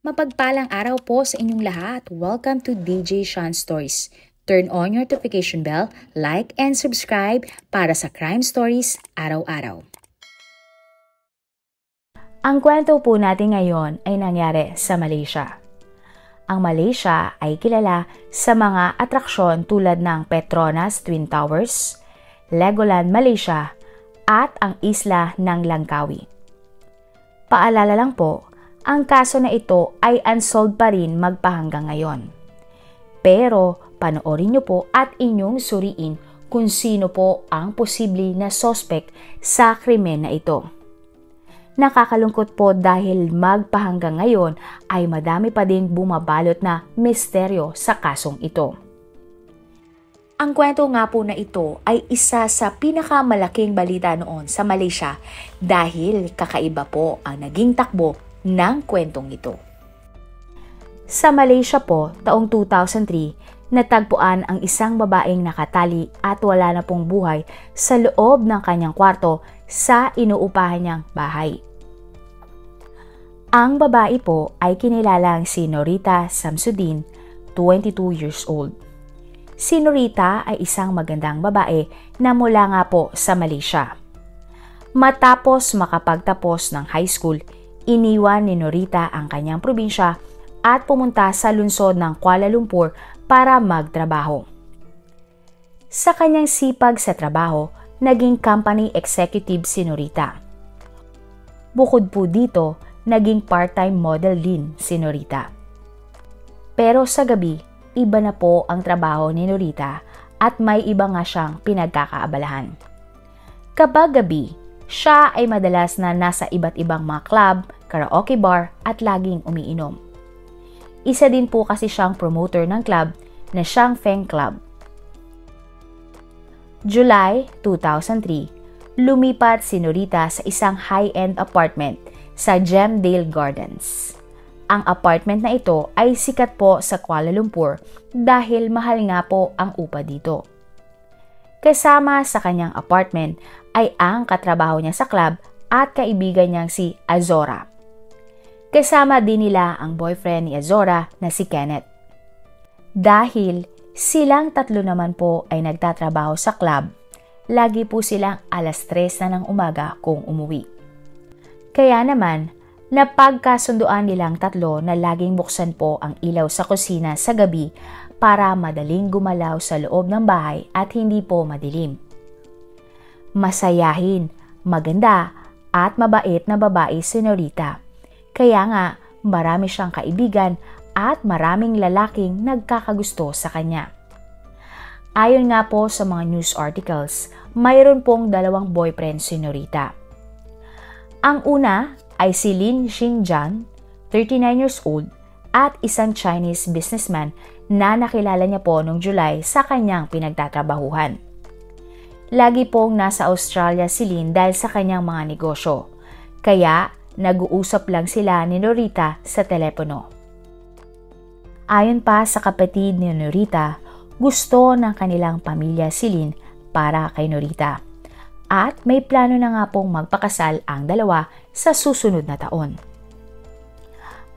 Mapagpalang araw po sa inyong lahat. Welcome to DJ Sean Stories. Turn on your notification bell, like and subscribe para sa crime stories araw-araw. Ang kwento po natin ngayon ay nangyari sa Malaysia. Ang Malaysia ay kilala sa mga atraksyon tulad ng Petronas Twin Towers, Legoland Malaysia, at ang isla ng Langkawi. Paalala lang po, ang kaso na ito ay unsolved pa rin magpahanggang ngayon. Pero panoorin niyo po at inyong suriin kung sino po ang posible na suspect sa krimen na ito. Nakakalungkot po dahil magpahanggang ngayon ay madami pa ding bumabalot na misteryo sa kasong ito. Ang kwento nga po na ito ay isa sa pinakamalaking balita noon sa Malaysia dahil kakaiba po ang naging takbo ng kwentong ito. Sa Malaysia po, taong 2003, natagpuan ang isang babaeng nakatali at wala na pong buhay sa loob ng kanyang kwarto sa inuupahan niyang bahay. Ang babae po ay kinilalang si Norita Samsudin, 22 years old. Si Norita ay isang magandang babae na mula nga po sa Malaysia. Matapos makapagtapos ng high school, iniwan ni Norita ang kanyang probinsya at pumunta sa lungsod ng Kuala Lumpur para magtrabaho. Sa kanyang sipag sa trabaho, naging company executive si Norita. Bukod po dito, naging part-time model din si Norita. Pero sa gabi, iba na po ang trabaho ni Norita at may iba nga siyang pinagkakaabalahan. Kapag gabi, siya ay madalas na nasa iba't ibang mga club, karaoke bar at laging umiinom. Isa din po kasi siyang promoter ng club na Shang Feng Club. July 2003, lumipat si Norita sa isang high-end apartment sa Gemdale Gardens. Ang apartment na ito ay sikat po sa Kuala Lumpur dahil mahal nga po ang upa dito. Kasama sa kanyang apartment ay ang katrabaho niya sa club at kaibigan niyang si Azora. Kasama din nila ang boyfriend ni Azora na si Kenneth. Dahil silang tatlo naman po ay nagtatrabaho sa club, lagi po silang 3:00 na ng umaga kung umuwi. Kaya naman, napagkasunduan nilang tatlo na laging buksan po ang ilaw sa kusina sa gabi para madaling gumalaw sa loob ng bahay at hindi po madilim. Masayahin, maganda at mabait na babae si Norita. Kaya nga marami siyang kaibigan at maraming lalaking nagkakagusto sa kanya. Ayon nga po sa mga news articles, mayroon pong 2 boyfriend si Norita. Ang una ay si Lin Xinjiang, 39 years old, at isang Chinese businessman na nakilala niya po noong July sa kanyang pinagtatrabahuhan. Lagi pong nasa Australia si Lin dahil sa kanyang mga negosyo, kaya nag-uusap lang sila ni Norita sa telepono. Ayon pa sa kapatid ni Norita, gusto ng kanilang pamilya si Lin para kay Norita at may plano na nga pong magpakasal ang dalawa sa susunod na taon.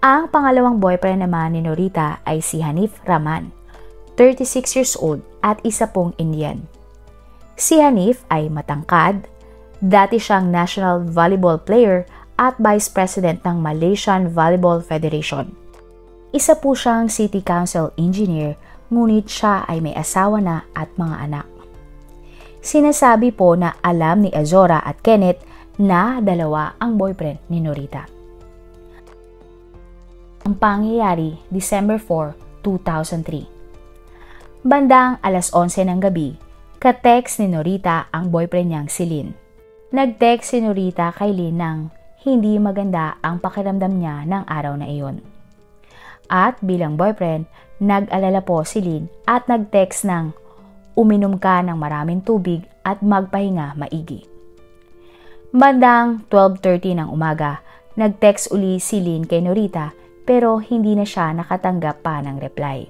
Ang pangalawang boyfriend naman ni Norita ay si Hanif Rahman, 36 years old at isa pong Indian. Si Hanif ay matangkad, dati siyang national volleyball player at vice president ng Malaysian Volleyball Federation. Isa po siyang city council engineer, ngunit siya ay may asawa na at mga anak. Sinasabi po na alam ni Azora at Kenneth na dalawa ang boyfriend ni Norita. Ang pangyayari, December 4, 2003. Bandang 11:00 ng gabi, ka-text ni Norita ang boyfriend niyang si Lin. Nag-text si Norita kay Lin ng hindi maganda ang pakiramdam niya ng araw na iyon. At bilang boyfriend, nag-alala po si Lin at nag-text ng uminom ka ng maraming tubig at magpahinga maigi. Bandang 12:30 ng umaga, nag-text uli si Lin kay Norita pero hindi na siya nakatanggap pa ng reply.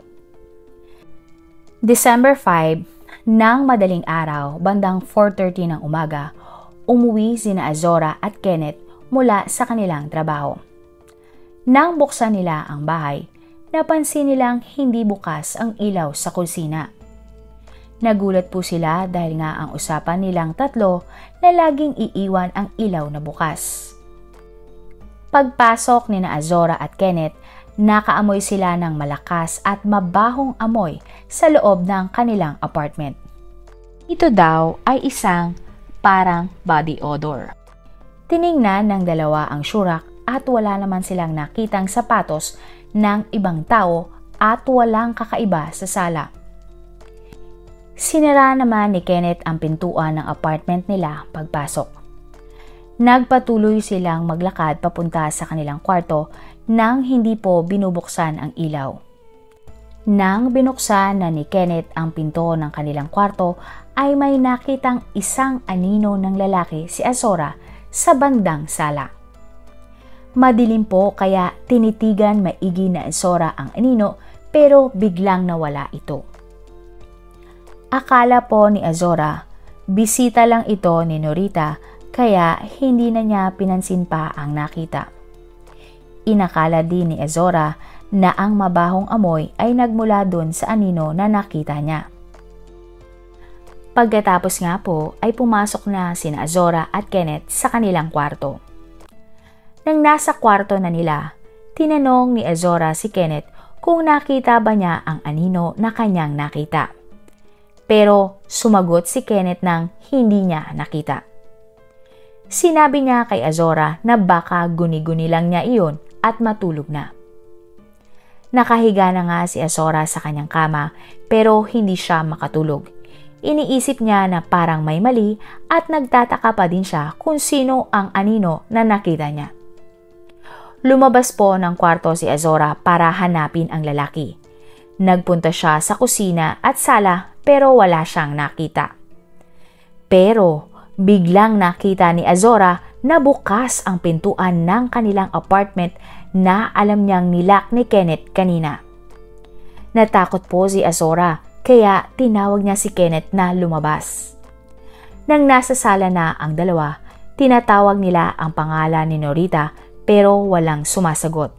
December 5, nang madaling araw, bandang 4:30 ng umaga, umuwi sina Azora at Kenneth mula sa kanilang trabaho. Nang buksan nila ang bahay, napansin nilang hindi bukas ang ilaw sa kusina. Nagulat po sila dahil nga ang usapan nilang tatlo na laging iiwan ang ilaw na bukas. Pagpasok ni Azora at Kenneth, nakaamoy sila ng malakas at mabahong amoy sa loob ng kanilang apartment. Ito daw ay isang parang body odor. Tiningnan ng dalawa ang syurak at wala naman silang nakitang sapatos ng ibang tao at walang kakaiba sa sala. Sinara naman ni Kenneth ang pintuan ng apartment nila pagpasok. Nagpatuloy silang maglakad papunta sa kanilang kwarto nang hindi po binubuksan ang ilaw. Nang binuksan na ni Kenneth ang pinto ng kanilang kwarto ay may nakitang isang anino ng lalaki si Azora sa bandang sala. Madilim po kaya tinitigan maigi na Azora ang anino pero biglang nawala ito. Akala po ni Azora, bisita lang ito ni Norita kaya hindi na niya pinansin pa ang nakita. Inakala din ni Azora na ang mabahong amoy ay nagmula dun sa anino na nakita niya. Pagkatapos nga po ay pumasok na sina Azora at Kenneth sa kanilang kwarto. Nang nasa kwarto na nila, tinanong ni Azora si Kenneth kung nakita ba niya ang anino na kanyang nakita. Pero sumagot si Kenneth nang hindi niya nakita. Sinabi niya kay Azora na baka guni-guni lang niya iyon at matulog na. Nakahiga na nga si Azora sa kanyang kama pero hindi siya makatulog. Iniisip niya na parang may mali at nagtataka pa din siya kung sino ang anino na nakita niya. Lumabas po ng kwarto si Azora para hanapin ang lalaki. Nagpunta siya sa kusina at sala pero wala siyang nakita. Pero biglang nakita ni Azora na bukas ang pintuan ng kanilang apartment na alam niyang nilak ni Kenneth kanina. Natakot po si Azora kaya tinawag niya si Kenneth na lumabas. Nang nasa sala na ang dalawa, tinatawag nila ang pangalan ni Norita pero walang sumasagot.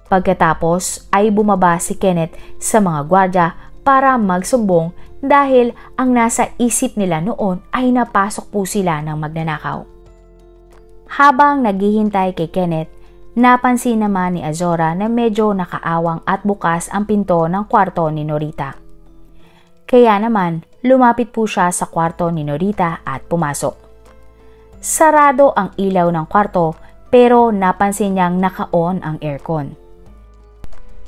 Pagkatapos ay bumaba si Kenneth sa mga gwardya para magsumbong dahil ang nasa isip nila noon ay napasok po sila ng magnanakaw. Habang naghihintay kay Kenneth, napansin naman ni Azora na medyo nakaawang at bukas ang pinto ng kwarto ni Norita. Kaya naman, lumapit po siya sa kwarto ni Norita at pumasok. Sarado ang ilaw ng kwarto pero napansin niyang naka-on ang aircon.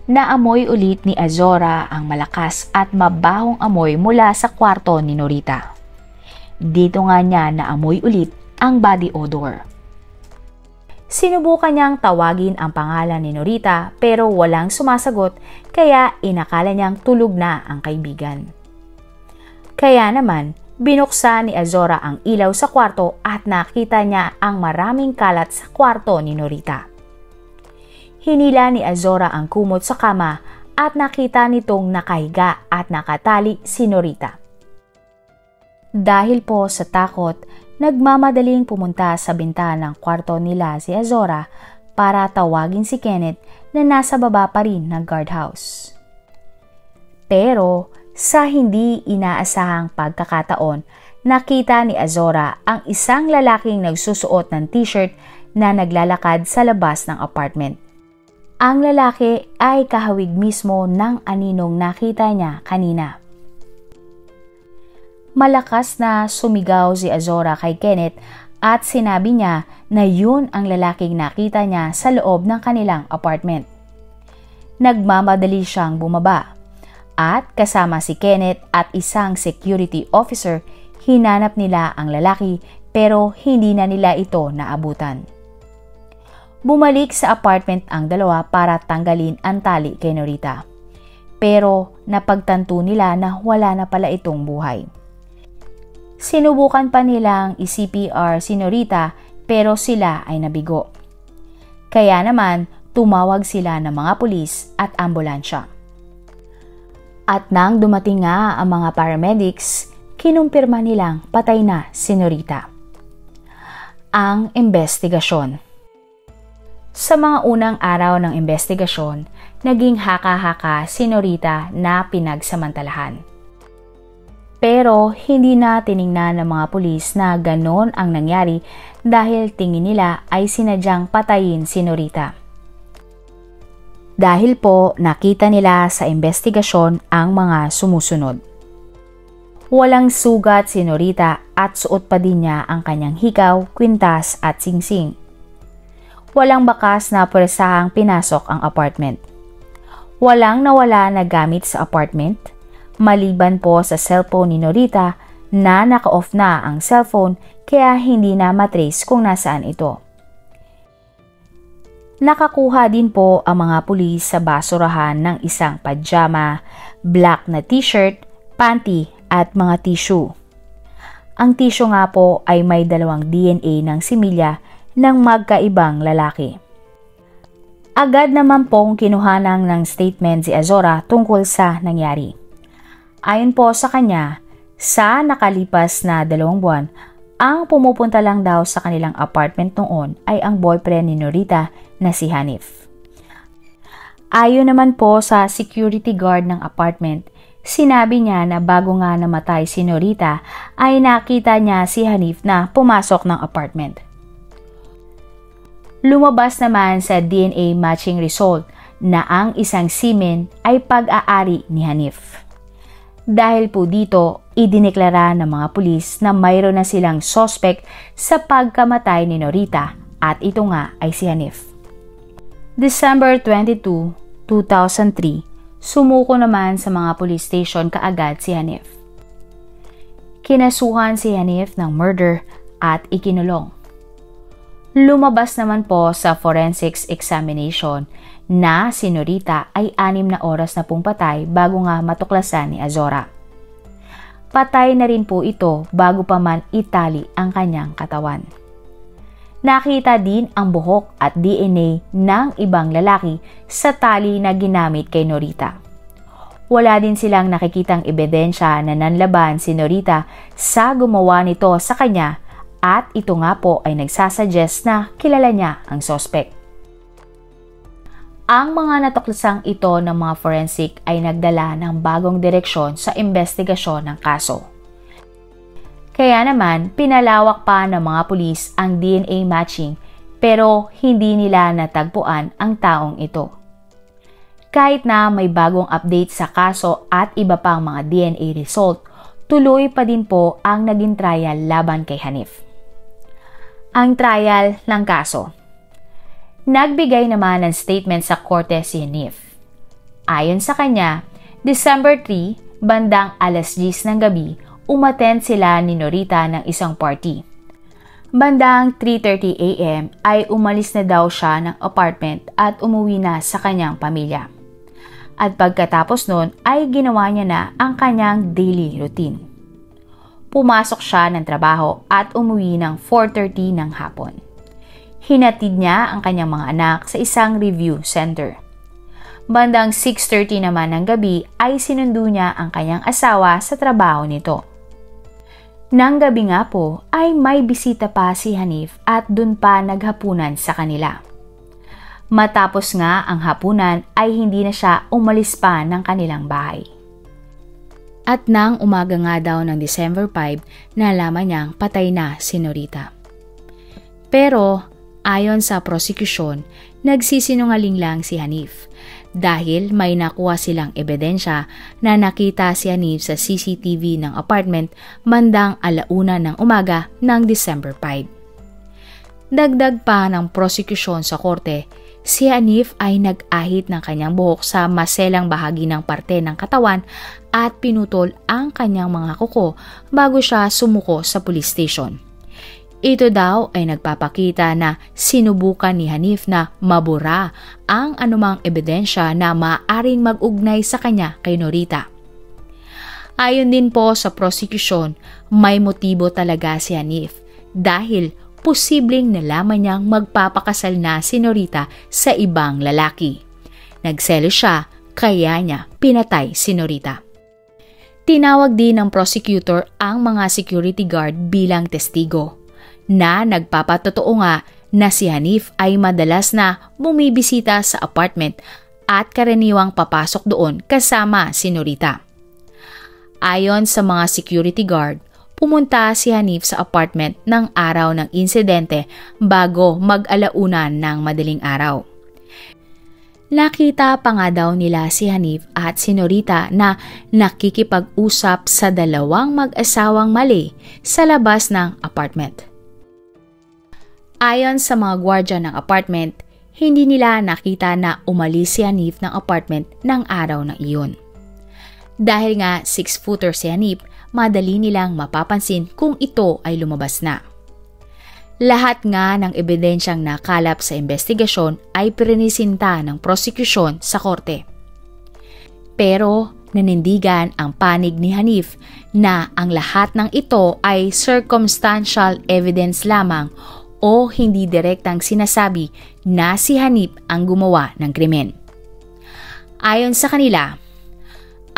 Naamoy ulit ni Azora ang malakas at mabahong amoy mula sa kwarto ni Norita. Dito nga niya naamoy ulit ang body odor. Sinubukan niyang tawagin ang pangalan ni Norita pero walang sumasagot kaya inakala niyang tulog na ang kaibigan. Kaya naman, binuksan ni Azora ang ilaw sa kwarto at nakita niya ang maraming kalat sa kwarto ni Norita. Hinila ni Azora ang kumot sa kama at nakita nitong nakahiga at nakatali si Norita. Dahil po sa takot, nagmamadaling pumunta sa bintana ng kwarto nila si Azora para tawagin si Kenneth na nasa baba pa rin ng guardhouse. Pero sa hindi inaasahang pagkakataon, nakita ni Azora ang isang lalaking nagsusuot ng t-shirt na naglalakad sa labas ng apartment. Ang lalaki ay kahawig mismo ng aninong nakita niya kanina. Malakas na sumigaw si Azora kay Kenneth at sinabi niya na yun ang lalaking nakita niya sa loob ng kanilang apartment. Nagmamadali siyang bumaba at kasama si Kenneth at isang security officer, hinanap nila ang lalaki pero hindi na nila ito naabutan. Bumalik sa apartment ang dalawa para tanggalin ang tali kay Norita. Pero napagtanto nila na wala na pala itong buhay. Sinubukan pa nilang i-CPR si Norita pero sila ay nabigo. Kaya naman tumawag sila ng mga pulis at ambulansya. At nang dumating nga ang mga paramedics, kinumpirma nilang patay na si Norita. Ang investigasyon. Sa mga unang araw ng investigasyon, naging haka-haka si Norita na pinagsamantalahan. Pero hindi na tiningnan ng mga pulis na ganon ang nangyari dahil tingin nila ay sinadyang patayin si Norita. Dahil po nakita nila sa investigasyon ang mga sumusunod. Walang sugat si Norita at suot pa din niya ang kanyang hikaw, kwintas at singsing. Walang bakas na puwersahang pinasok ang apartment. Walang nawala na gamit sa apartment, maliban po sa cellphone ni Norita na naka-off na ang cellphone kaya hindi na matrace kung nasaan ito. Nakakuha din po ang mga pulis sa basurahan ng isang pajama, black na t-shirt, panty at mga tissue. Ang tissue nga po ay may 2 DNA ng similya ng magkaibang lalaki. Agad naman pong kinuhanan ng statement si Azora tungkol sa nangyari. Ayon po sa kanya, sa nakalipas na 2 buwan, ang pumupunta lang daw sa kanilang apartment noon ay ang boyfriend ni Norita na si Hanif. Ayon naman po sa security guard ng apartment, sinabi niya na bago nga namatay si Norita ay nakita niya si Hanif na pumasok ng apartment. Lumabas naman sa DNA matching result na ang isang semen ay pag-aari ni Hanif. Dahil po dito, idineklara ng mga pulis na mayroon na silang suspect sa pagkamatay ni Norita at ito nga ay si Hanif. December 22, 2003, sumuko naman sa mga police station kaagad si Hanif. Kinasuhan si Hanif ng murder at ikinulong. Lumabas naman po sa forensics examination na si Norita ay 6 na oras na pong patay bago nga matuklasan ni Azora. Patay na rin po ito bago pa man itali ang kanyang katawan. Nakita din ang buhok at DNA ng ibang lalaki sa tali na ginamit kay Norita. Wala din silang nakikitang ebidensya na nanlaban si Norita sa gumawa nito sa kanya at ito nga po ay nagsasuggest na kilala niya ang suspect. Ang mga natuklasang ito ng mga forensic ay nagdala ng bagong direksyon sa investigasyon ng kaso. Kaya naman, pinalawak pa ng mga pulis ang DNA matching pero hindi nila natagpuan ang taong ito. Kahit na may bagong update sa kaso at iba pang mga DNA result, tuloy pa din po ang naging trial laban kay Hanif. Ang trial ng kaso. Nagbigay naman ng statement sa korte si Hanif. Ayon sa kanya, December 3, bandang 10:00 ng gabi, umattend sila ni Norita ng isang party. Bandang 3:30 AM ay umalis na daw siya ng apartment at umuwi na sa kanyang pamilya. At pagkatapos nun ay ginawa niya na ang kanyang daily routine. Pumasok siya ng trabaho at umuwi ng 4:30 ng hapon. Hinatid niya ang kanyang mga anak sa isang review center. Bandang 6:30 naman ng gabi ay sinundo niya ang kanyang asawa sa trabaho nito. Nang gabi nga po ay may bisita pa si Hanif at dun pa naghapunan sa kanila. Matapos nga ang hapunan ay hindi na siya umalis pa ng kanilang bahay. At nang umaga nga daw ng December 5, nalaman niyang patay na si Norita. Pero ayon sa prosecution, nagsisinungaling lang si Hanif dahil may nakuha silang ebidensya na nakita si Hanif sa CCTV ng apartment bandang 1:00 ng umaga ng December 5. Dagdag pa ng prosecution sa korte, si Hanif ay nag-ahit ng kanyang buhok sa maselang bahagi ng parte ng katawan at pinutol ang kanyang mga kuko bago siya sumuko sa police station. Ito daw ay nagpapakita na sinubukan ni Hanif na mabura ang anumang ebidensya na maaaring mag-ugnay sa kanya kay Norita. Ayon din po sa prosecution, may motibo talaga si Hanif dahil posibleng nalaman niyang magpapakasal na si Norita sa ibang lalaki. Nagselos siya kaya niya pinatay si Norita. Tinawag din ng prosecutor ang mga security guard bilang testigo na nagpapatotoo nga na si Hanif ay madalas na bumibisita sa apartment at karaniwang papasok doon kasama si Norita. Ayon sa mga security guard, pumunta si Hanif sa apartment ng araw ng insidente bago mag-alauna ng madaling araw. Nakita pa nga daw nila si Hanif at si Norita na nakikipag-usap sa dalawang mag-asawang Malay sa labas ng apartment. Ayon sa mga gwardya ng apartment, hindi nila nakita na umalis si Hanif ng apartment ng araw na iyon. Dahil nga 6-footer si Hanif, madali nilang mapapansin kung ito ay lumabas na. Lahat nga ng ebidensyang nakalap sa investigasyon ay prinisinta ng prosekusyon sa korte. Pero nanindigan ang panig ni Hanif na ang lahat ng ito ay circumstantial evidence lamang o hindi direktang sinasabi na si Hanif ang gumawa ng krimen. Ayon sa kanila,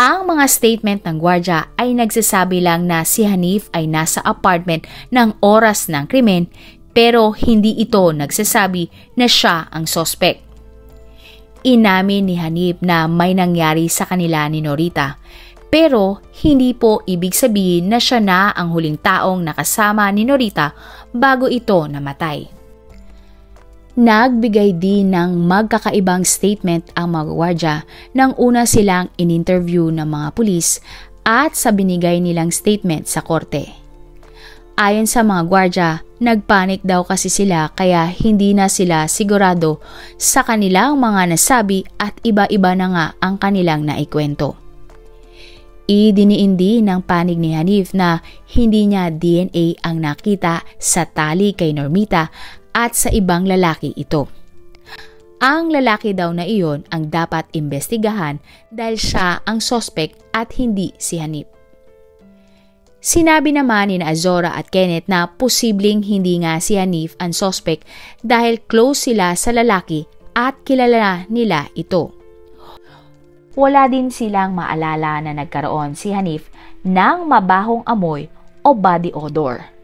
ang mga statement ng gwardya ay nagsasabi lang na si Hanif ay nasa apartment ng oras ng krimen pero hindi ito nagsasabi na siya ang suspect. Inamin ni Hanif na may nangyari sa kanila ni Norita pero hindi po ibig sabihin na siya na ang huling taong nakasama ni Norita bago ito namatay. Nagbigay din ng magkakaibang statement ang mga gwardya nang una silang in-interview ng mga pulis at sa binigay nilang statement sa korte. Ayon sa mga gwardya, nagpanik daw kasi sila kaya hindi na sila sigurado sa kanilang mga nasabi at iba-iba na nga ang kanilang naikwento. Idiniindi ng panig ni Hanif na hindi niya DNA ang nakita sa tali kay Normita at sa ibang lalaki ito. Ang lalaki daw na iyon ang dapat imbestigahan dahil siya ang suspect at hindi si Hanif. Sinabi naman ni Azora at Kenneth na posibleng hindi nga si Hanif ang suspect dahil close sila sa lalaki at kilala nila ito. Wala din silang maalala na nagkaroon si Hanif ng mabahong amoy o body odor.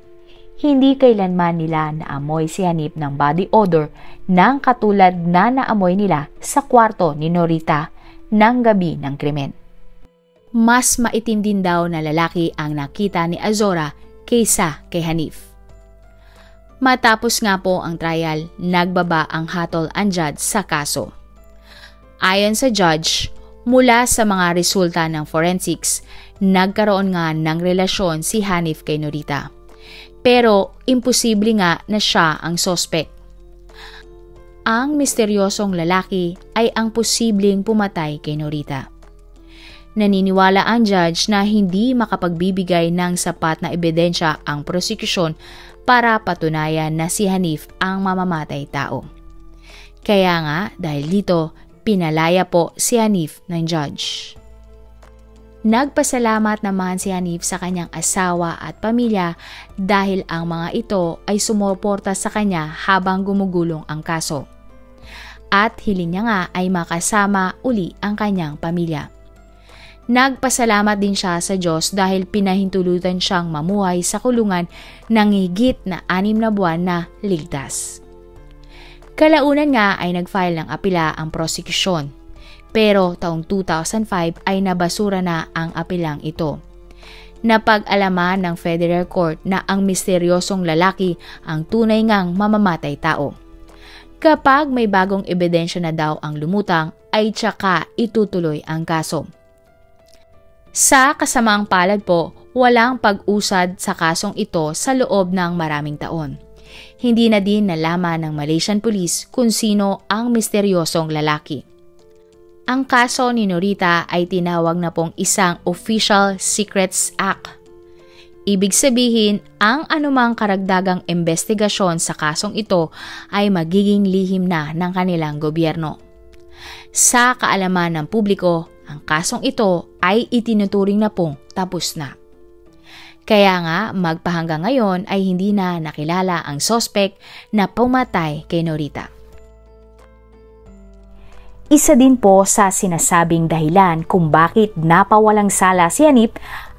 Hindi kailanman nila naamoy si Hanif ng body odor ng katulad na naamoy nila sa kwarto ni Norita ng gabi ng krimen. Mas maitim din daw na lalaki ang nakita ni Azora kaysa kay Hanif. Matapos nga po ang trial, nagbaba ang hatol ang judge sa kaso. Ayon sa judge, mula sa mga resulta ng forensics, nagkaroon nga ng relasyon si Hanif kay Norita. Pero imposible nga na siya ang suspect. Ang misteryosong lalaki ay ang posibleng pumatay kay Norita. Naniniwala ang judge na hindi makapagbibigay ng sapat na ebidensya ang prosekusyon para patunayan na si Hanif ang mamamatay tao. Kaya nga dahil dito, pinalaya po si Hanif ng judge. Nagpasalamat naman si Hanif sa kanyang asawa at pamilya dahil ang mga ito ay sumuporta sa kanya habang gumugulong ang kaso. At hiling niya nga ay makasama uli ang kanyang pamilya. Nagpasalamat din siya sa Diyos dahil pinahintulutan siyang mamuhay sa kulungan ng higit na 6 na buwan na ligtas. Kalaunan nga ay nag-file ng apela ang prosekusyon. Pero taong 2005 ay nabasura na ang apelang ito. Napag-alaman ng Federal Court na ang misteryosong lalaki ang tunay ngang mamamatay tao. Kapag may bagong ebidensya na daw ang lumutang, ay tsaka itutuloy ang kaso. Sa kasamaang palad po, walang pag-usad sa kasong ito sa loob ng maraming taon. Hindi na din nalaman ng Malaysian Police kung sino ang misteryosong lalaki. Ang kaso ni Norita ay tinawag na pong isang Official Secrets Act. Ibig sabihin, ang anumang karagdagang investigasyon sa kasong ito ay magiging lihim na ng kanilang gobyerno. Sa kaalaman ng publiko, ang kasong ito ay itinuturing na pong tapos na. Kaya nga magpahanggang ngayon ay hindi na nakilala ang suspect na pumatay kay Norita. Isa din po sa sinasabing dahilan kung bakit napawalang sala si Hanif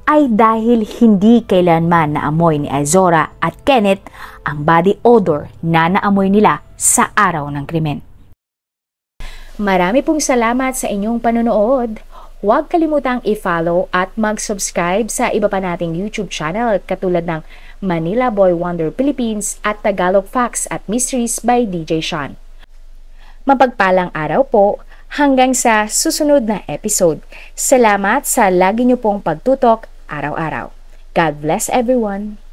ay dahil hindi kailanman naamoy ni Izora at Kenneth ang body odor na naamoy nila sa araw ng krimen. Marami pong salamat sa inyong panonood. Huwag kalimutang i-follow at mag-subscribe sa iba pa nating YouTube channel katulad ng Manila Boy Wonder Philippines at Tagalog Facts at Mysteries by DJ Sean. Mapagpalang araw po hanggang sa susunod na episode. Salamat sa lagi niyo pong pagtutok araw-araw. God bless everyone!